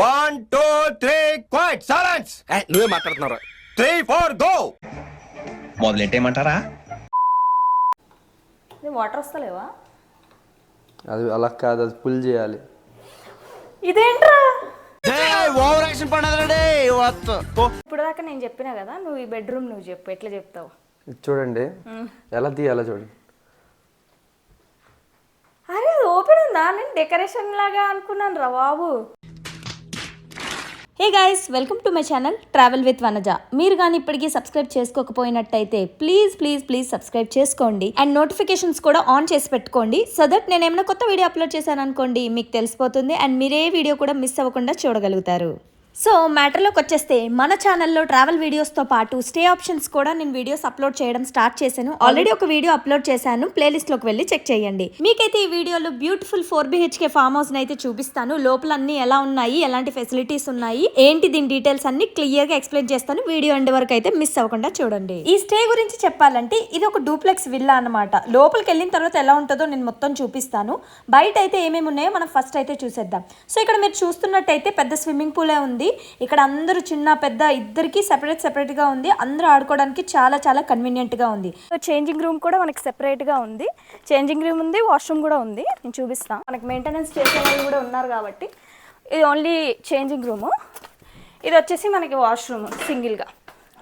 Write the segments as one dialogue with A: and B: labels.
A: 1 2 3 quiet silence.
B: నువ్వే మాట్లాడుతున్నారా?
A: 3 4 go.
C: మొదలెట్టేయమంటారా?
D: Water వస్తలేవా?
E: అది అలా కాదు, అది పుల్ చేయాలి.
D: ఇదేంట్రా
B: ఓవర్ యాక్షన్ పడదండి.
D: ఇప్పుడు దాకా నేను చెప్పినా కదా, నువ్వు ఈ బెడ్రూమ్ నువ్వు చెప్పు, ఎట్లా చెప్తావు?
E: ఇది చూడండి ఎలా తీయాలో చూడండి.
D: అరే అది ఓపెన్ ఉందా? నేను డెకరేషన్ లాగా అనుకున్నాను రా బాబు. Hey guys, welcome to my channel travel with Vanaja. మీరు కానీ ఇప్పటికీ సబ్స్క్రైబ్ చేసుకోకపోయినట్టయితే ప్లీజ్ సబ్స్క్రైబ్ చేసుకోండి అండ్ నోటిఫికేషన్స్ కూడా ఆన్ చేసి పెట్టుకోండి. సో దట్ నేను ఏమైనా కొత్త వీడియో అప్లోడ్ చేశాను అనుకోండి మీకు తెలిసిపోతుంది అండ్ మీరే వీడియో కూడా మిస్ అవ్వకుండా చూడగలుగుతారు. సో మ్యాటర్లోకి వచ్చేస్తే మన ఛానల్లో ట్రావెల్ వీడియోస్తో పాటు స్టే ఆప్షన్స్ కూడా నేను వీడియోస్ అప్లోడ్ చేయడం స్టార్ట్ చేశాను. ఆల్రెడీ ఒక వీడియో అప్లోడ్ చేశాను, ప్లేలిస్ట్లోకి వెళ్ళి చెక్ చేయండి. మీకైతే ఈ వీడియోలో బ్యూటిఫుల్ 4BHK ఫామ్ హౌస్ని అయితే చూపిస్తాను. లోపల అన్ని ఎలా ఉన్నాయి, ఎలాంటి ఫెసిలిటీస్ ఉన్నాయి, ఏంటి దీని డీటెయిల్స్ అన్ని క్లియర్గా ఎక్స్ప్లెయిన్ చేస్తాను. వీడియో ఎండ్ వరకు అయితే మిస్ అవ్వకుండా చూడండి. ఈ స్టే గురించి చెప్పాలంటే ఇది ఒక డూప్లెక్స్ విల్లా అనమాట. లోపలికి వెళ్ళిన తర్వాత ఎలా ఉంటుందో నేను మొత్తం చూపిస్తాను. బయట అయితే ఏమేమి ఉన్నాయో మనం ఫస్ట్ అయితే చూసేద్దాం. సో ఇక్కడ మీరు చూస్తున్నట్టయితే పెద్ద స్విమ్మింగ్ పూలే ఉంది. ఇక్కడ అందరూ చిన్న పెద్ద ఇద్దరికి సెపరేట్ గా ఉంది. అందరూ ఆడుకోవడానికి చాలా కన్వీనియంట్ గా ఉంది. చేంజింగ్ రూమ్ కూడా మనకి సెపరేట్ గా ఉంది. చేంజింగ్ రూమ్ ఉంది, వాష్రూమ్ కూడా ఉంది. నేను చూపిస్తాను. మనకి మెయింటెనెన్స్ చేసే వాళ్ళు కూడా ఉన్నారు కాబట్టి ఇది ఓన్లీ చేంజింగ్ రూము. ఇది వచ్చేసి మనకి వాష్రూమ్ సింగిల్గా,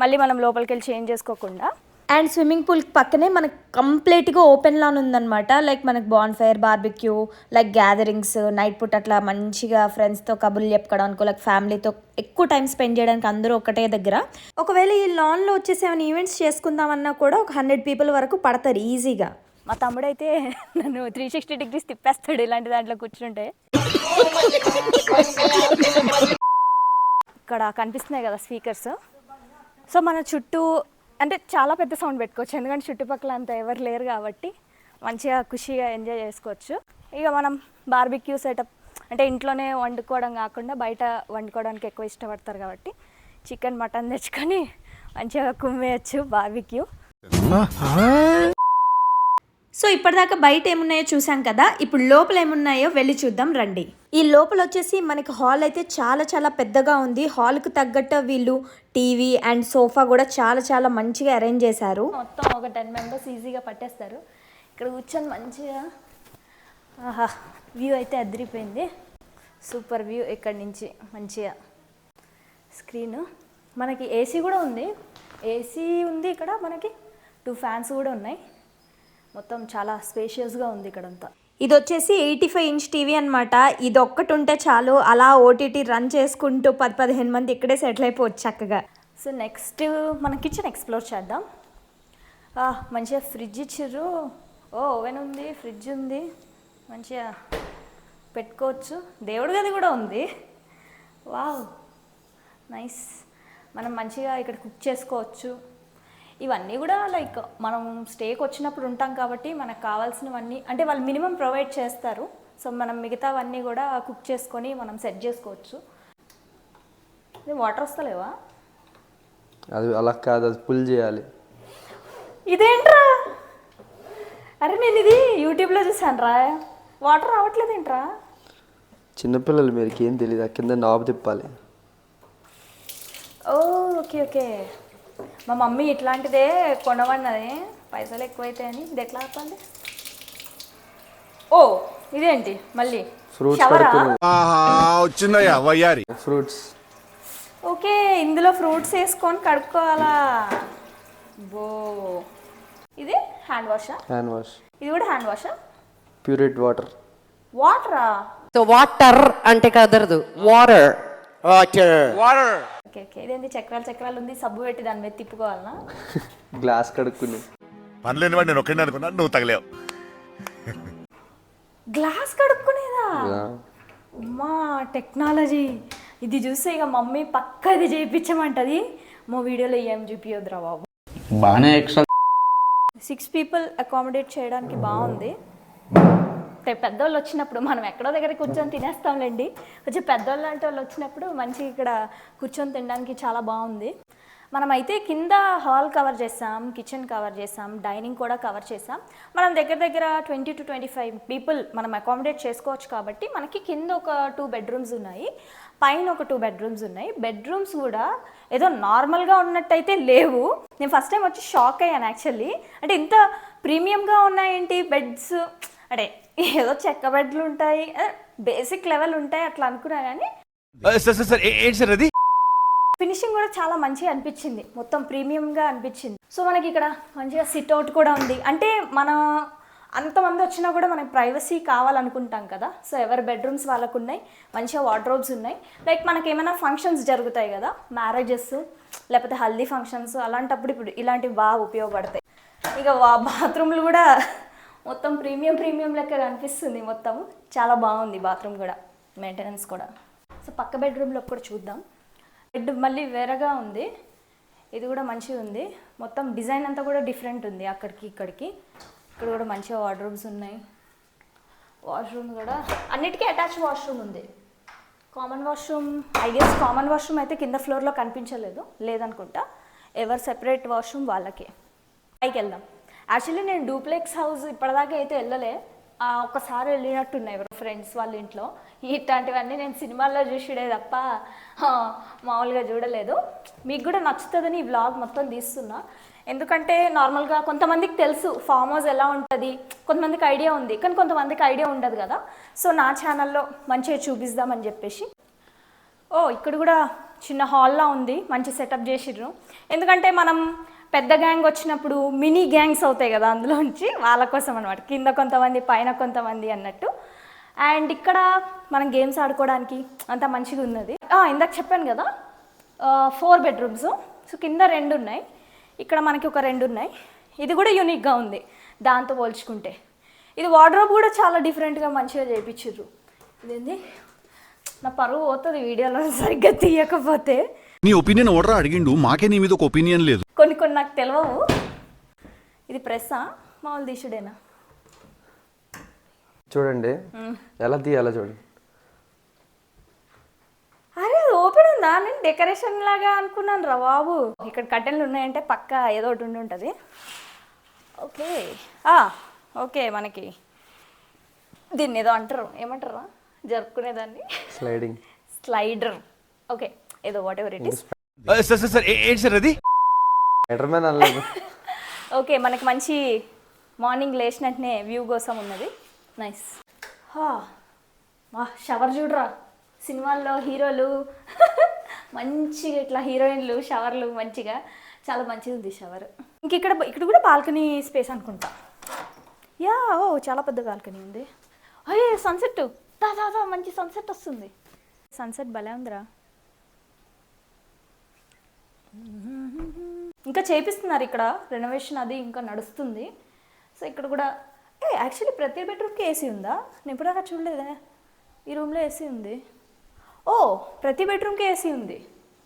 D: మళ్ళీ మనం లోపలికి వెళ్ళి చేంజ్ చేసుకోకుండా. అండ్ స్విమ్మింగ్ పూల్ పక్కనే మనకు కంప్లీట్గా ఓపెన్ లాన్ ఉందన్నమాట. లైక్ మనకు bonfire, barbecue, like gatherings, night పూట అట్లా మంచిగా ఫ్రెండ్స్తో కబుర్లు చెప్పుకోవడానికి, లైక్ ఫ్యామిలీతో ఎక్కువ టైం స్పెండ్ చేయడానికి అందరూ ఒకటే దగ్గర. ఒకవేళ ఈ లాన్లో వచ్చేసి ఏమైనా ఈవెంట్స్ చేసుకుందామన్నా కూడా ఒక 100 people వరకు పడతారు ఈజీగా. మా తమ్ముడైతే నన్ను 360 degrees తిప్పేస్తాడు ఇలాంటి దాంట్లో కూర్చుంటే. ఇక్కడ కనిపిస్తున్నాయి కదా స్పీకర్స్. సో మన చుట్టూ అంటే చాలా పెద్ద సౌండ్ పెట్టుకోవచ్చు, ఎందుకంటే చుట్టుపక్కల అంతా ఎవరు లేరు కాబట్టి మంచిగా ఖుషిగా ఎంజాయ్ చేసుకోవచ్చు. ఇక మనం బార్బిక్యూ సెటప్ అంటే ఇంట్లోనే వండుకోవడం కాకుండా బయట వండుకోవడానికి ఎక్కువ ఇష్టపడతారు కాబట్టి చికెన్ మటన్ తెచ్చుకొని మంచిగా కుమ్మేయచ్చు బార్బిక్యూ. సో ఇప్పటిదాకా బయట ఏమున్నాయో చూసాం కదా, ఇప్పుడు లోపల ఏమున్నాయో వెళ్ళి చూద్దాం రండి. ఈ లోపల వచ్చేసి మనకి హాల్ అయితే చాలా పెద్దగా ఉంది. హాల్కి తగ్గట్టు వీళ్ళు టీవీ అండ్ సోఫా కూడా చాలా మంచిగా అరేంజ్ చేశారు. మొత్తం ఒక 10 members ఈజీగా పట్టేస్తారు. ఇక్కడ కూర్చొని మంచిగా ఆహా వ్యూ అయితే అదిరిపోయింది. సూపర్ వ్యూ ఇక్కడి నుంచి. మంచిగా స్క్రీన్, మనకి ఏసీ కూడా ఉంది. ఏసీ ఉంది ఇక్కడ, మనకి 2 fans కూడా ఉన్నాయి. మొత్తం చాలా స్పేషియస్గా ఉంది ఇక్కడంతా. ఇది వచ్చేసి 85-inch టీవీ అనమాట. ఇది ఒక్కటి ఉంటే చాలు, అలా ఓటీటీ రన్ చేసుకుంటూ 10-15 మంది ఇక్కడే సెటిల్ అయిపోవచ్చు చక్కగా. సో నెక్స్ట్ మన కిచెన్ ఎక్స్ప్లోర్ చేద్దాం. మంచిగా ఫ్రిడ్జ్ ఇచ్చిర్రు. ఓవెన్ ఉంది, ఫ్రిడ్జ్ ఉంది, మంచిగా పెట్టుకోవచ్చు. దేవుడి గది కూడా ఉంది. Wow nice. మనం మంచిగా ఇక్కడ కుక్ చేసుకోవచ్చు. ఇవన్నీ కూడా లైక్ మనం స్టేకి వచ్చినప్పుడు ఉంటాం కాబట్టి మనకు కావాల్సినవన్నీ అంటే వాళ్ళు మినిమం ప్రొవైడ్ చేస్తారు. సో మనం మిగతావన్నీ కూడా కుక్ చేసుకొని మనం సెట్ చేసుకోవచ్చు. ఇది వాటర్ వస్తలేవా?
E: అది అలా కాదు, అది పుల్ చేయాలి.
D: ఇదేంట్రా? అరే నేను ఇది యూట్యూబ్లో చూసాను రా, వాటర్ రావట్లేదు ఏంట్రా?
E: చిన్నపిల్లలు మీరుకి ఏం తెలియదు, కింద నాబు తిప్పాలి.
D: ఓకే. మా మమ్మీ ఇట్లాంటిదే కొనవన్నది, పైసలు ఎక్కువైతాయని. ఇది ఎట్లా ఆపాలి? ఇదేంటి మళ్ళీ
E: ఫ్రూట్స్.
D: ఓకే, ఇందులో ఫ్రూట్స్ వేసుకొని కడుక్కోవాలా? ఇది హ్యాండ్ వాషా?
E: Hand wash.
D: ఇది కూడా హ్యాండ్ వాషా?
E: Pureit water.
D: వాటరా?
F: సో వాటర్ అంటే కదరదు, వాటర్.
D: ఓకే. ఇదేంటి చక్రాలు ఉంది, సబ్బు పెట్టి దాని మీద తిప్పుకోవాలనా?
E: గ్లాస్ కడుక్కుని
G: పనిలేని వాడు నేను ఒక్కడే అనుకున్నా, నువ్వు తగలేవు.
D: గ్లాస్ కడుక్కునేదా? అమ్మా టెక్నాలజీ. ఇది చూస్తే ఇక మమ్మీ పక్క ఇది చేయించమంటది. మా వీడియోలో ఏం చూపియొద్దురా బాబు.
C: బాగానే ఎక్స్ట్రా
D: 6 people అకామిడేట్ చేయడానికి బాగుంది. పెద్దవాళ్ళు వచ్చినప్పుడు మనం ఎక్కడో దగ్గర కూర్చొని తినేస్తాంలేండి. కొంచెం పెద్దవాళ్ళు అంటే వాళ్ళు వచ్చినప్పుడు మంచిగా ఇక్కడ కూర్చొని తినడానికి చాలా బాగుంది. మనమైతే కింద హాల్ కవర్ చేసాం, కిచెన్ కవర్ చేసాం, డైనింగ్ కూడా కవర్ చేసాం. మనం దగ్గర 20 to 25 పీపుల్ మనం అకామిడేట్ చేసుకోవచ్చు కాబట్టి మనకి కింద ఒక 2 బెడ్రూమ్స్ ఉన్నాయి, పైన ఒక 2 బెడ్రూమ్స్ ఉన్నాయి. బెడ్రూమ్స్ కూడా ఏదో నార్మల్గా ఉన్నట్టయితే లేవు. నేను ఫస్ట్ టైం వచ్చి షాక్ అయ్యాను యాక్చువల్లీ. అంటే ఇంత ప్రీమియంగా ఉన్నాయేంటి బెడ్స్, అంటే ఏదో చెక్క బెడ్లు ఉంటాయి, బేసిక్ లెవెల్ ఉంటాయి అట్లా అనుకున్నా. కానీ
A: సార్ ఏంటి సార్ అది?
D: ఫినిషింగ్ కూడా చాలా మంచిగా అనిపించింది, మొత్తం ప్రీమియంగా అనిపించింది. సో మనకి ఇక్కడ మంచిగా సిట్ అవుట్ కూడా ఉంది. అంటే మన అంతమంది వచ్చినా కూడా మనకి ప్రైవసీ కావాలనుకుంటాం కదా. సో ఎవరి బెడ్రూమ్స్ వాళ్ళకు ఉన్నాయి, మంచిగా వార్డ్రోబ్స్ ఉన్నాయి. లైక్ మనకి ఏమైనా ఫంక్షన్స్ జరుగుతాయి కదా, మ్యారేజెస్ లేకపోతే హల్దీ ఫంక్షన్స్, అలాంటప్పుడు ఇప్పుడు ఇలాంటివి బాగా ఉపయోగపడతాయి. ఇక బాత్రూమ్లు కూడా మొత్తం ప్రీమియం లెక్క అనిపిస్తుంది. మొత్తం చాలా బాగుంది బాత్రూమ్ కూడా, మెయింటెనెన్స్ కూడా. సో పక్క బెడ్రూమ్లో కూడా చూద్దాం. బెడ్ మళ్ళీ వేరేగా ఉంది, ఇది కూడా మంచిగా ఉంది. మొత్తం డిజైన్ అంతా కూడా డిఫరెంట్ ఉంది అక్కడికి ఇక్కడికి. ఇక్కడ కూడా మంచిగా వార్డ్రోబ్స్ ఉన్నాయి. వాష్రూమ్ కూడా అన్నిటికీ అటాచ్ వాష్రూమ్ ఉంది. Common washroom I guess common washroom అయితే కింద ఫ్లోర్లో కనిపించలేదు, లేదనుకుంటా. ఎవరు సెపరేట్ వాష్రూమ్ వాళ్ళకి. పైకి వెళ్దాం. యాక్చువల్లీ నేను డూప్లెక్స్ హౌస్ ఇప్పటిదాకా అయితే వెళ్ళలే, ఒకసారి వెళ్ళినట్టున్నాయి ఎవరు ఫ్రెండ్స్ వాళ్ళ ఇంట్లో. ఇట్లాంటివన్నీ నేను సినిమాల్లో చూసిడే తప్ప మామూలుగా చూడలేదు. మీకు కూడా నచ్చుతుందని ఈ వ్లాగ్ మొత్తం తీస్తున్నా. ఎందుకంటే నార్మల్గా కొంతమందికి తెలుసు ఫామ్ హౌస్ ఎలా ఉంటుంది, కొంతమందికి ఐడియా ఉంది, కానీ కొంతమందికి ఐడియా ఉండదు కదా. సో నా ఛానల్లో మంచిగా చూపిద్దామని చెప్పేసి. ఇక్కడ కూడా చిన్న హాల్లా ఉంది, మంచి సెటప్ చేసిర్రు. ఎందుకంటే మనం పెద్ద గ్యాంగ్ వచ్చినప్పుడు మినీ గ్యాంగ్స్ అవుతాయి కదా, అందులోంచి వాళ్ళ కోసం అనమాట. కింద కొంతమంది పైన కొంతమంది అన్నట్టు. అండ్ ఇక్కడ మనం గేమ్స్ ఆడుకోవడానికి అంత మంచిగా ఉన్నది. ఇందాక చెప్పాను కదా 4 బెడ్రూమ్స్. సో కింద 2 ఉన్నాయి, ఇక్కడ మనకి ఒక 2 ఉన్నాయి. ఇది కూడా యూనిక్గా ఉంది దాంతో పోల్చుకుంటే. ఇది వార్డ్రోబ్ కూడా చాలా డిఫరెంట్గా మంచిగా చేయించారు. ఇదేంది నా పరువు పోతుంది వీడియోలో సరిగ్గా తీయకపోతే.
H: నీ ఒపీనియన్ ఓడరా అడిగిండు, మాకే నీ మీద ఒక ఒపీనియన్ లేదు.
D: కొన్ని నాకు తెలియవు. ఇది ప్రెస్సా మామూలు తీసుడేనా?
E: చూడండి ఎలా తీయాలో చూడండి.
D: అరే ఓపెన్ ఉందా? నేను డెకరేషన్ లాగా అనుకున్నాను రా బాబు. ఇక్కడ కట్టెలు ఉన్నాయంటే పక్క ఏదో ఒకటి ఉండి ఉంటుంది. ఓకే ఓకే, మనకి దీన్ని ఏదో అంటారు, ఏమంటారా జరుపుకునేదాన్ని? స్లైడర్. ఓకే, ఏదో what ever it is.
A: Sir ఏంటి సార్ అది?
D: ఓకే, మనకి మంచి మార్నింగ్ లేచినట్టునే వ్యూ కోసం ఉన్నది. నైస్. షవర్ చూడరా, సినిమాల్లో హీరోలు మంచిగా ఇట్లా హీరోయిన్లు షవర్లు మంచిగా, చాలా మంచిగా ఉంది షవర్. ఇక్కడ కూడా బాల్కనీ స్పేస్ అనుకుంటా. చాలా పెద్ద బాల్కనీ ఉంది. అయ్యే సన్సెట్, దాదా మంచి సన్సెట్ వస్తుంది. సన్సెట్ భలే ఉందిరా. ఇంకా చేపిస్తున్నారు ఇక్కడ, రెనోవేషన్ అది ఇంకా నడుస్తుంది. సో ఇక్కడ కూడా యాక్చువల్లీ ప్రతి బెడ్రూమ్కి ఏసీ ఉందా? నేను ఇప్పుడు చూడలేదే. ఈ రూమ్లో ఏసీ ఉంది. ప్రతి బెడ్రూమ్కి ఏసీ ఉంది.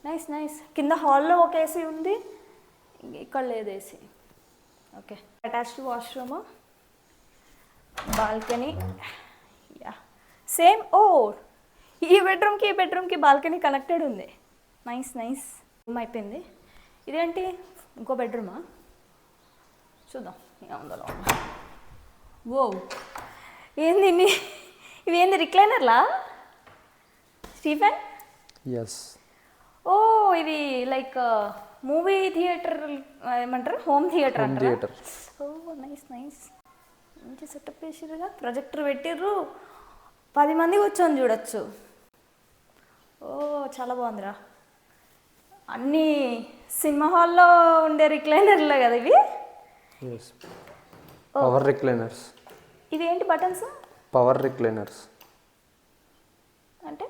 D: నైస్. కింద హాల్లో ఒక ఏసీ ఉంది, ఇక్కడ లేదు AC. Okay, attached washroom, balcony. Same ఈ బెడ్రూమ్కి బాల్కనీ కనెక్టెడ్ ఉంది. నైస్. రూమ్ అయిపోయింది. ఇదేంటి ఇంకో బెడ్రూమా? చూద్దాం ఏముందో. ఏంది ఇవేంది రిక్లైనర్లా స్టీఫెన్? ఇది లైక్ మూవీ థియేటర్ ఏమంటారు, హోమ్ థియేటర్ అంటారు. నైస్. మంచి సెటప్ చేసిర్రుగా, ప్రొజెక్టర్ పెట్టిర్రు, 10 మంది కూర్చొని చూడొచ్చు. చాలా బాగుందిరా. అన్నీ సినిమా హాల్లో ఉండే రిక్లైనర్లే కదా ఇవి?
E: Power recliners.
D: ఇవి ఏంటి బటన్స్?
E: పవర్ రిక్లైనర్స్
D: అంటే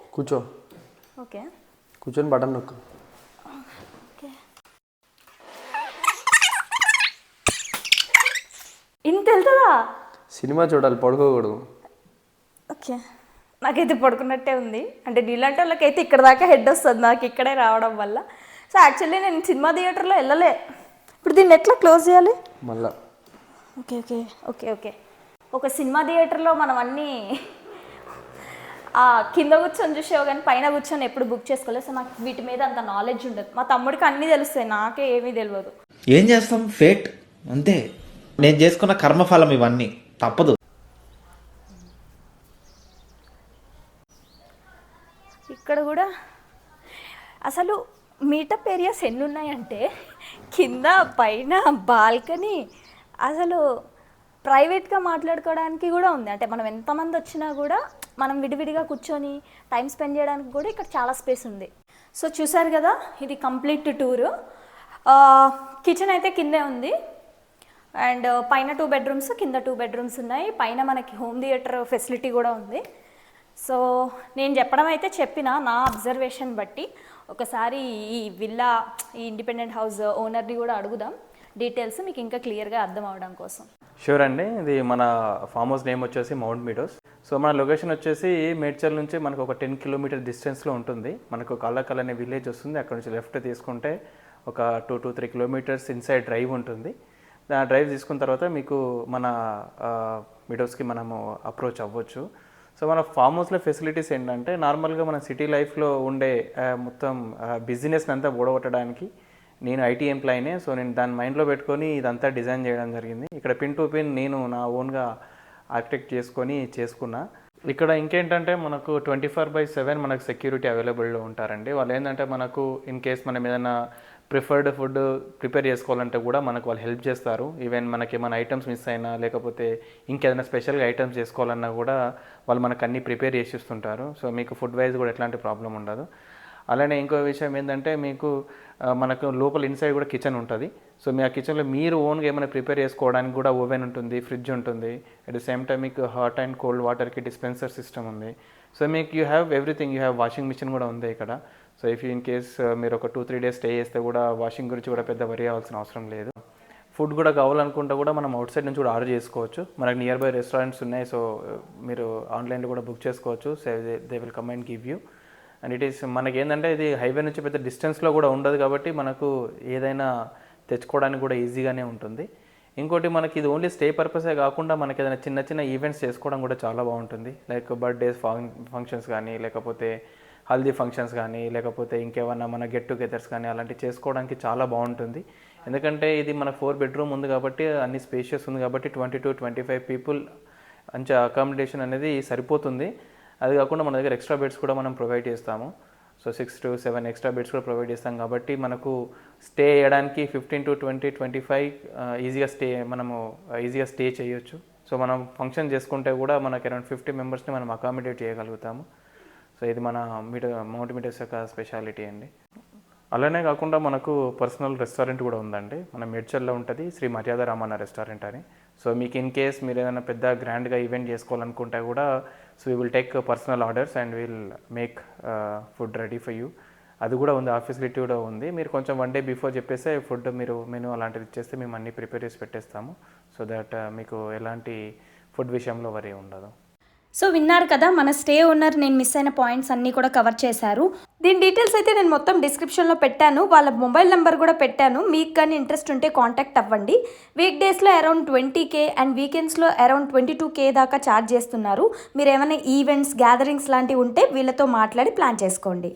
E: కూర్చొని బటన్ నొక్కు.
D: ఇంత వెళ్తుందా?
E: సినిమా చూడాలి, పడుకోకూడదు.
D: ఓకే, నాకైతే పడుకున్నట్టే ఉంది. అంటే నీలాంటి వాళ్ళకైతే ఇక్కడ దాకా హెడ్ వస్తుంది, నాకు ఇక్కడే రావడం వల్ల. సో యాక్చువల్లీ నేను సినిమా థియేటర్లో వెళ్ళలే. ఇప్పుడు దీన్ని ఎట్లా క్లోజ్ చేయాలి
E: మళ్ళా?
D: ఓకే ఒక సినిమా థియేటర్లో మనం అన్నీ కింద కూర్చొని చూసావు కానీ పైన కూర్చొని ఎప్పుడు బుక్ చేసుకోలేదు. సో నాకు వీటి మీద అంత నాలెడ్జ్ ఉండదు. మా తమ్ముడికి అన్నీ తెలుస్తాయి, నాకే ఏమీ తెలియదు.
I: ఏం చేస్తాం, ఫేట్ అంతే. నేను చేసుకున్న కర్మఫలం ఇవన్నీ, తప్పదు.
D: ఇక్కడ కూడా అసలు మీటప్ ఏరియాస్ ఎన్ని ఉన్నాయంటే కింద పైన బాల్కనీ, అసలు ప్రైవేట్గా మాట్లాడుకోవడానికి కూడా ఉంది. అంటే మనం ఎంతమంది వచ్చినా కూడా మనం విడివిడిగా కూర్చొని టైం స్పెండ్ చేయడానికి కూడా ఇక్కడ చాలా స్పేస్ ఉంది. సో చూసారు కదా, ఇది కంప్లీట్ టూరు. కిచెన్ అయితే కిందే ఉంది అండ్ పైన 2 బెడ్రూమ్స్, కింద 2 బెడ్రూమ్స్ ఉన్నాయి. పైన మనకి హోమ్ థియేటర్ ఫెసిలిటీ కూడా ఉంది. సో నేను చెప్పడం అయితే చెప్పిన నా అబ్జర్వేషన్ బట్టి. ఒకసారి ఈ విల్లా, ఈ ఇండిపెండెంట్ హౌస్ ఓనర్ని కూడా అడుగుదాం డీటెయిల్స్, మీకు ఇంకా క్లియర్గా అర్థం అవడం కోసం.
J: షూర్ అండి. ఇది మన ఫామ్ హౌస్ నేమ్ వచ్చేసి మౌంట్ మీడోస్. సో మన లొకేషన్ వచ్చేసి మేడ్చల్ నుంచి మనకు ఒక 10 కిలోమీటర్ డిస్టెన్స్లో ఉంటుంది. మనకు కల్లకల్ అనే విలేజ్ వస్తుంది. అక్కడ నుంచి లెఫ్ట్ తీసుకుంటే ఒక 2 to 3 కిలోమీటర్స్ ఇన్సైడ్ డ్రైవ్ ఉంటుంది. ఆ డ్రైవ్ తీసుకున్న తర్వాత మీకు మన మీడోస్కి మనము అప్రోచ్ అవ్వచ్చు. సో మన ఫామ్ హౌస్లో ఫెసిలిటీస్ ఏంటంటే నార్మల్గా మన సిటీ లైఫ్లో ఉండే మొత్తం బిజినెస్ని అంతా ఓడగొట్టడానికి, నేను ఐటీ ఎంప్లాయీనే. సో నేను దాన్ని మైండ్లో పెట్టుకొని ఇదంతా డిజైన్ చేయడం జరిగింది. ఇక్కడ పిన్ టు పిన్ నేను నా ఓన్గా ఆర్కిటెక్ట్ చేసుకున్నా. ఇక్కడ ఇంకేంటంటే మనకు 24/7 మనకు సెక్యూరిటీ అవైలబుల్లో ఉంటారండి. వాళ్ళు ఏంటంటే మనకు ఇన్ కేస్ మనం ఏదైనా ప్రిఫర్డ్ ఫుడ్ ప్రిపేర్ చేసుకోవాలంటే కూడా మనకు వాళ్ళు హెల్ప్ చేస్తారు. ఈవెన్ మనకి ఏమైనా ఐటమ్స్ మిస్ అయినా లేకపోతే ఇంకేదైనా స్పెషల్గా ఐటమ్స్ చేసుకోవాలన్నా కూడా వాళ్ళు మనకు అన్నీ ప్రిపేర్ చేసి ఇస్తుంటారు. సో మీకు ఫుడ్ వైజ్ కూడా ఎట్లాంటి ప్రాబ్లం ఉండదు. అలానే ఇంకో విషయం ఏంటంటే మీకు మనకు లోపల ఇన్సైడ్ కూడా కిచెన్ ఉంటుంది. సో మీ ఆ కిచెన్లో మీరు ఓన్గా ఏమైనా ప్రిపేర్ చేసుకోవడానికి కూడా ఓవెన్ ఉంటుంది, ఫ్రిడ్జ్ ఉంటుంది. అట్ ద సేమ్ టైం మీకు హాట్ అండ్ కోల్డ్ వాటర్కి డిస్పెన్సర్ సిస్టమ్ ఉంది. సో మీకు you have everything. You have washing machine కూడా ఉంది ఇక్కడ. సో ఇఫ్ ఇన్ కేస్ మీరు ఒక 2-3 డేస్ స్టే చేస్తే కూడా వాషింగ్ గురించి కూడా పెద్ద వరి అవ్వాల్సిన అవసరం లేదు. ఫుడ్ కూడా కావాలనుకుంటే కూడా మనం అవుట్ సైడ్ నుంచి కూడా ఆర్డర్ చేసుకోవచ్చు. మనకు నియర్ బై రెస్టారెంట్స్ ఉన్నాయి. సో మీరు ఆన్లైన్లో కూడా బుక్ చేసుకోవచ్చు. So they will come and give you. And it is మనకి ఏంటంటే ఇది హైవే నుంచి పెద్ద డిస్టెన్స్లో కూడా ఉండదు కాబట్టి మనకు ఏదైనా తెచ్చుకోవడానికి కూడా ఈజీగానే ఉంటుంది. ఇంకోటి మనకి ఇది ఓన్లీ స్టే పర్పసే కాకుండా మనకి ఏదైనా చిన్న చిన్న ఈవెంట్స్ చేసుకోవడం కూడా చాలా బాగుంటుంది. లైక్ బర్త్డేస్ ఫంక్షన్స్ కానీ, లేకపోతే హల్దీ ఫంక్షన్స్ కానీ, లేకపోతే ఇంకేమన్నా మన గెట్ టుగెదర్స్ కానీ అలాంటివి చేసుకోవడానికి చాలా బాగుంటుంది. ఎందుకంటే ఇది మన 4 బెడ్రూమ్ ఉంది కాబట్టి, అన్ని స్పేషియస్ ఉంది కాబట్టి 20 to 25 పీపుల్ మంచి అకామిడేషన్ అనేది సరిపోతుంది. అది కాకుండా మన దగ్గర ఎక్స్ట్రా బెడ్స్ కూడా మనం ప్రొవైడ్ చేస్తాము. సో 6 to 7 ఎక్స్ట్రా బెడ్స్ కూడా ప్రొవైడ్ చేస్తాం కాబట్టి మనకు స్టే చేయడానికి 15 to 20, 25 ఈజీగా స్టే చేయొచ్చు. సో మనం ఫంక్షన్ చేసుకుంటే కూడా మనకి అరౌండ్ 50 మెంబర్స్ని మనం అకామిడేట్ చేయగలుగుతాము. సో ఇది మన మౌంట్ మీడోస్ యొక్క స్పెషాలిటీ అండి. అలానే కాకుండా మనకు పర్సనల్ రెస్టారెంట్ కూడా ఉందండి. మన మేడ్చల్లో ఉంటుంది, శ్రీ మర్యాద రామన్న రెస్టారెంట్ అని. సో మీకు ఇన్ కేస్ మీరు ఏదైనా పెద్ద గ్రాండ్గా ఈవెంట్ చేసుకోవాలనుకుంటే కూడా so we will take personal orders and will make food ready for you. అది కూడా ఉంది, ఆ ఫెసిలిటీ కూడా ఉంది. మీరు కొంచెం 1 day బిఫోర్ చెప్పేస్తే ఫుడ్ మీరు మెనూ అలాంటిది ఇచ్చేస్తే మేము అన్నీ ప్రిపేర్ చేసి పెట్టేస్తాము. సో దట్ మీకు ఎలాంటి ఫుడ్ విషయంలో వరి ఉండదు.
D: సో విన్నారు కదా, మన స్టే ఓనర్ నేను మిస్ అయిన పాయింట్స్ అన్నీ కూడా కవర్ చేశారు. దీని డీటెయిల్స్ అయితే నేను మొత్తం డిస్క్రిప్షన్లో పెట్టాను, వాళ్ళ మొబైల్ నెంబర్ కూడా పెట్టాను. మీకు కానీ ఇంట్రెస్ట్ ఉంటే కాంటాక్ట్ అవ్వండి. వీక్ డేస్లో అరౌండ్ 20K అండ్ వీకెండ్స్లో అరౌండ్ 22K దాకా ఛార్జ్ చేస్తున్నారు. మీరు ఏమైనా ఈవెంట్స్, గ్యాదరింగ్స్ లాంటివి ఉంటే వీళ్ళతో మాట్లాడి ప్లాన్ చేసుకోండి.